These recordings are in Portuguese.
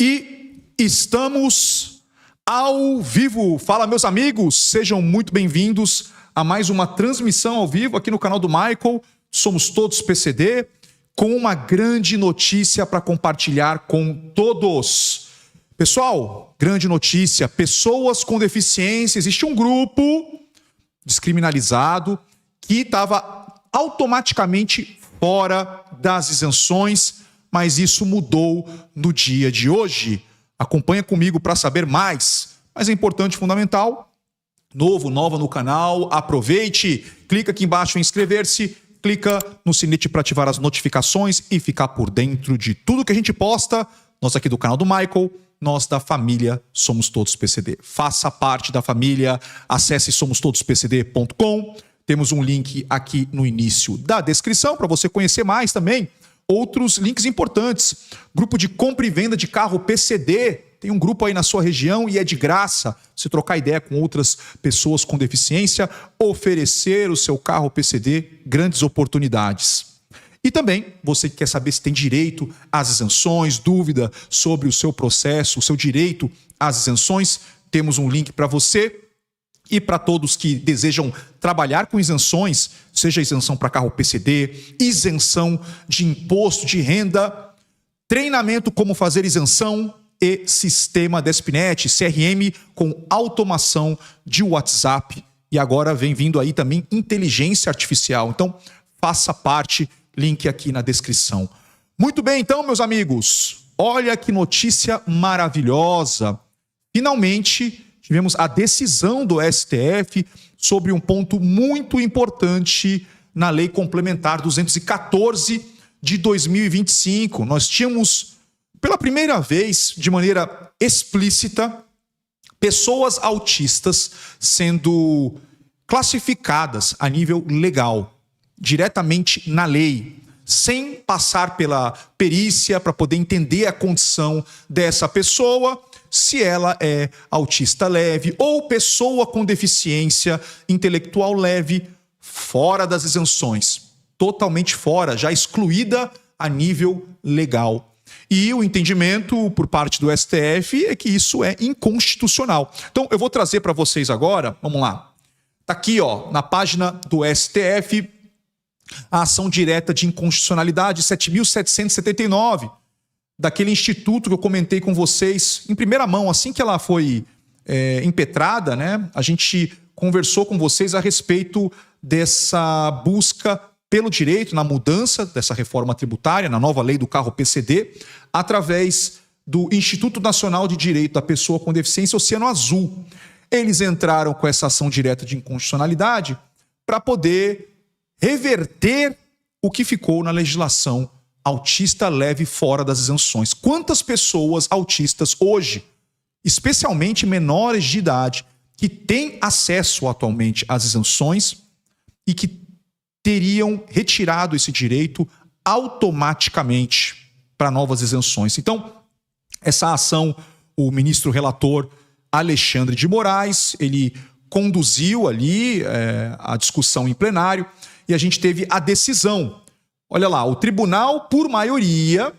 E estamos ao vivo. Fala, meus amigos, sejam muito bem-vindos a mais uma transmissão ao vivo aqui no canal do Michael. Somos todos PCD, com uma grande notícia para compartilhar com todos. Pessoal, grande notícia, pessoas com deficiência, existe um grupo descriminalizado que estava automaticamente fora das isenções, mas isso mudou no dia de hoje. Acompanha comigo para saber mais. Mas é importante, fundamental, nova no canal, aproveite, clica aqui embaixo em inscrever-se, clica no sininho para ativar as notificações e ficar por dentro de tudo que a gente posta. Nós aqui do canal do Michael, nós da família Somos Todos PCD. Faça parte da família, acesse somostodospcd.com. Temos um link aqui no início da descrição para você conhecer mais também. Outros links importantes. Grupo de compra e venda de carro PCD. Tem um grupo aí na sua região e é de graça. Se trocar ideia com outras pessoas com deficiência, oferecer o seu carro PCD, grandes oportunidades. E também, você que quer saber se tem direito às isenções, dúvida sobre o seu processo, o seu direito às isenções, temos um link para você. E para todos que desejam trabalhar com isenções, seja isenção para carro PCD, isenção de imposto de renda, treinamento como fazer isenção e sistema DESPNet, CRM com automação de WhatsApp. E agora vem vindo aí também inteligência artificial. Então, faça parte, link aqui na descrição. Muito bem, então, meus amigos, olha que notícia maravilhosa. Finalmente, tivemos a decisão do STF sobre um ponto muito importante na Lei Complementar 214 de 2025. Nós tínhamos, pela primeira vez, de maneira explícita, pessoas autistas sendo classificadas a nível legal, diretamente na lei, sem passar pela perícia para poder entender a condição dessa pessoa, se ela é autista leve ou pessoa com deficiência intelectual leve, fora das isenções, totalmente fora, já excluída a nível legal. E o entendimento por parte do STF é que isso é inconstitucional. Então, eu vou trazer para vocês agora, vamos lá. Está aqui, ó, na página do STF, a ação direta de inconstitucionalidade 7.779, daquele instituto que eu comentei com vocês em primeira mão, assim que ela foi impetrada, né? A gente conversou com vocês a respeito dessa busca pelo direito, na mudança dessa reforma tributária, na nova lei do carro PCD, através do Instituto Nacional de Direito da Pessoa com Deficiência, Oceano Azul. Eles entraram com essa ação direta de inconstitucionalidade para poder reverter o que ficou na legislação autista leve fora das isenções. Quantas pessoas autistas hoje, especialmente menores de idade, que têm acesso atualmente às isenções e que teriam retirado esse direito automaticamente para novas isenções? Então, essa ação, o ministro relator Alexandre de Moraes, ele conduziu ali a discussão em plenário e a gente teve a decisão. Olha lá, o tribunal, por maioria,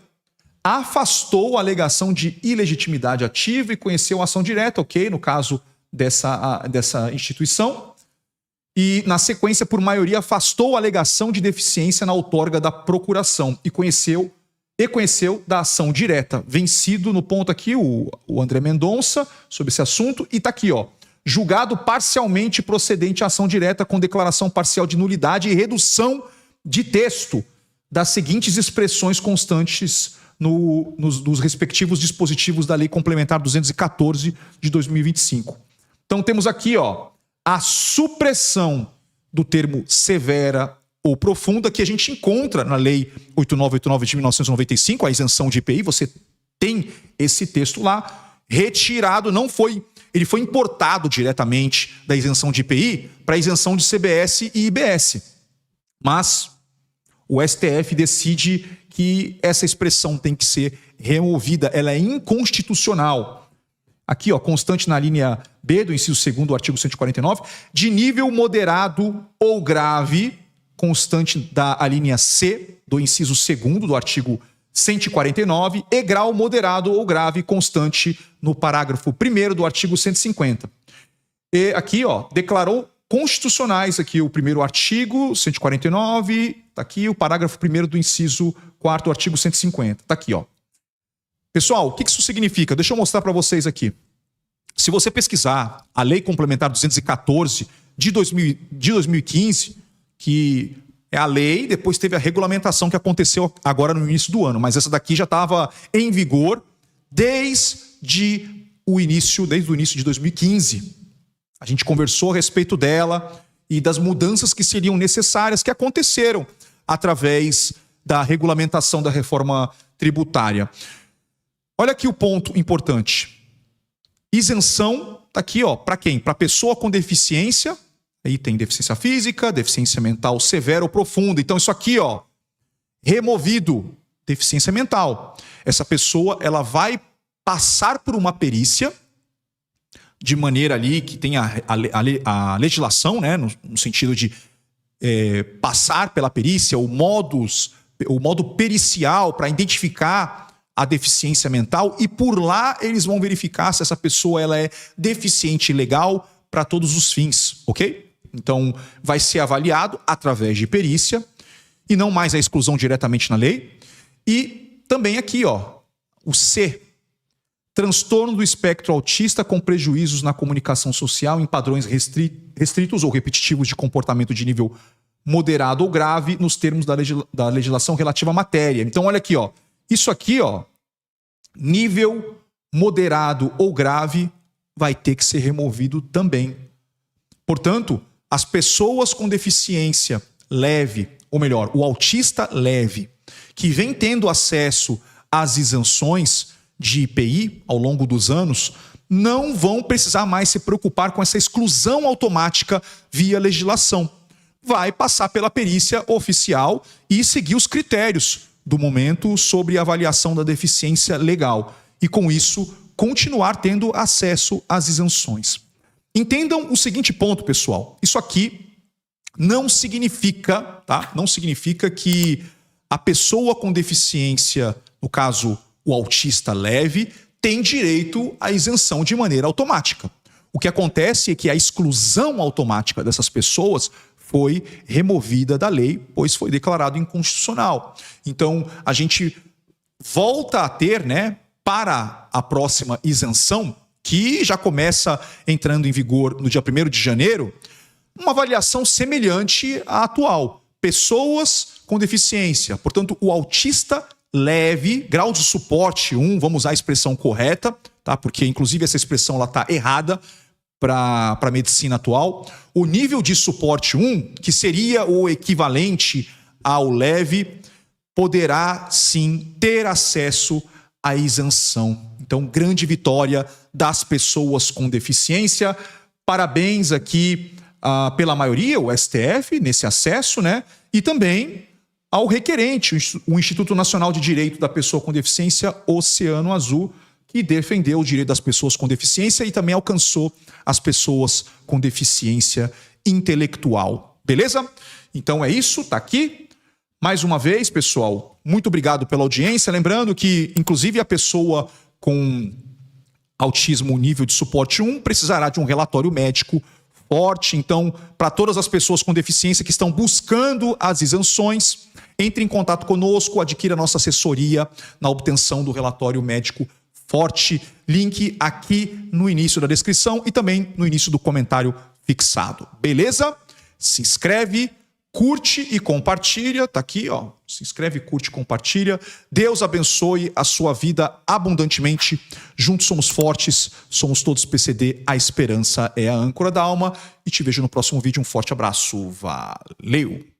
afastou a alegação de ilegitimidade ativa e conheceu a ação direta, ok, no caso dessa instituição. E, na sequência, por maioria, afastou a alegação de deficiência na outorga da procuração e conheceu da ação direta. Vencido no ponto aqui o André Mendonça sobre esse assunto. E está aqui, ó, julgado parcialmente procedente a ação direta com declaração parcial de nulidade e redução de texto das seguintes expressões constantes nos respectivos dispositivos da Lei Complementar 214 de 2025. Então temos aqui, ó, a supressão do termo severa ou profunda, que a gente encontra na Lei 8989 de 1995, a isenção de IPI, você tem esse texto lá, retirado, ele foi importado diretamente da isenção de IPI para a isenção de CBS e IBS. Mas o STF decide que essa expressão tem que ser removida, ela é inconstitucional. Aqui, ó, constante na linha B do inciso 2º do artigo 149, de nível moderado ou grave, constante da linha C do inciso 2º do artigo 149 e grau moderado ou grave constante no parágrafo 1º do artigo 150. E aqui, ó, declarou constitucionais aqui o primeiro artigo 149, tá aqui o parágrafo 1º do inciso 4º do artigo 150. Tá aqui, ó. Pessoal, o que isso significa? Deixa eu mostrar para vocês aqui. Se você pesquisar a Lei Complementar 214 de 2015, que é a lei, depois teve a regulamentação que aconteceu agora no início do ano, mas essa daqui já estava em vigor desde o início de 2015. A gente conversou a respeito dela e das mudanças que seriam necessárias, que aconteceram através da regulamentação da reforma tributária. Olha aqui o ponto importante. Isenção, tá aqui, ó, para quem? Para pessoa com deficiência. Aí tem deficiência física, deficiência mental severa ou profunda. Então isso aqui, ó, removido, deficiência mental. Essa pessoa, ela vai passar por uma perícia de maneira ali que tem a legislação, né, no sentido de passar pela perícia, o modo pericial para identificar a deficiência mental, e por lá eles vão verificar se essa pessoa ela é deficiente legal para todos os fins, ok? Então, vai ser avaliado através de perícia e não mais a exclusão diretamente na lei. E também aqui, ó, o C, transtorno do espectro autista com prejuízos na comunicação social em padrões restritos ou repetitivos de comportamento de nível moderado ou grave nos termos da legislação relativa à matéria. Então, olha aqui, ó, isso aqui, ó, nível moderado ou grave vai ter que ser removido também. Portanto, as pessoas com deficiência leve, ou melhor, o autista leve, que vem tendo acesso às isenções de IPI ao longo dos anos, não vão precisar mais se preocupar com essa exclusão automática via legislação. Vai passar pela perícia oficial e seguir os critérios do momento sobre a avaliação da deficiência legal. E com isso, continuar tendo acesso às isenções. Entendam o seguinte ponto, pessoal. Isso aqui não significa, tá? Não significa que a pessoa com deficiência, no caso, o autista leve, tem direito à isenção de maneira automática. O que acontece é que a exclusão automática dessas pessoas foi removida da lei, pois foi declarado inconstitucional. Então, a gente volta a ter, né, para a próxima isenção, que já começa entrando em vigor no dia 1º de janeiro, uma avaliação semelhante à atual. Pessoas com deficiência, portanto, o autista leve, grau de suporte 1, vamos usar a expressão correta, tá? Porque inclusive essa expressão está errada para a medicina atual. O nível de suporte 1, que seria o equivalente ao leve, poderá sim ter acesso à isenção. Então, grande vitória das pessoas com deficiência. Parabéns aqui pela maioria, o STF, nesse acesso, né? E também ao requerente, o Instituto Nacional de Direito da Pessoa com Deficiência, Oceano Azul, que defendeu o direito das pessoas com deficiência e também alcançou as pessoas com deficiência intelectual. Beleza? Então é isso, tá aqui. Mais uma vez, pessoal, muito obrigado pela audiência. Lembrando que, inclusive, a pessoa com autismo nível de suporte 1 precisará de um relatório médico forte. Então, para todas as pessoas com deficiência que estão buscando as isenções, entre em contato conosco, adquira nossa assessoria na obtenção do relatório médico forte. Link aqui no início da descrição e também no início do comentário fixado. Beleza? Se inscreve, curte e compartilha. Tá aqui, ó. Se inscreve, curte e compartilha. Deus abençoe a sua vida abundantemente. Juntos somos fortes, somos todos PCD. A esperança é a âncora da alma. E te vejo no próximo vídeo. Um forte abraço. Valeu!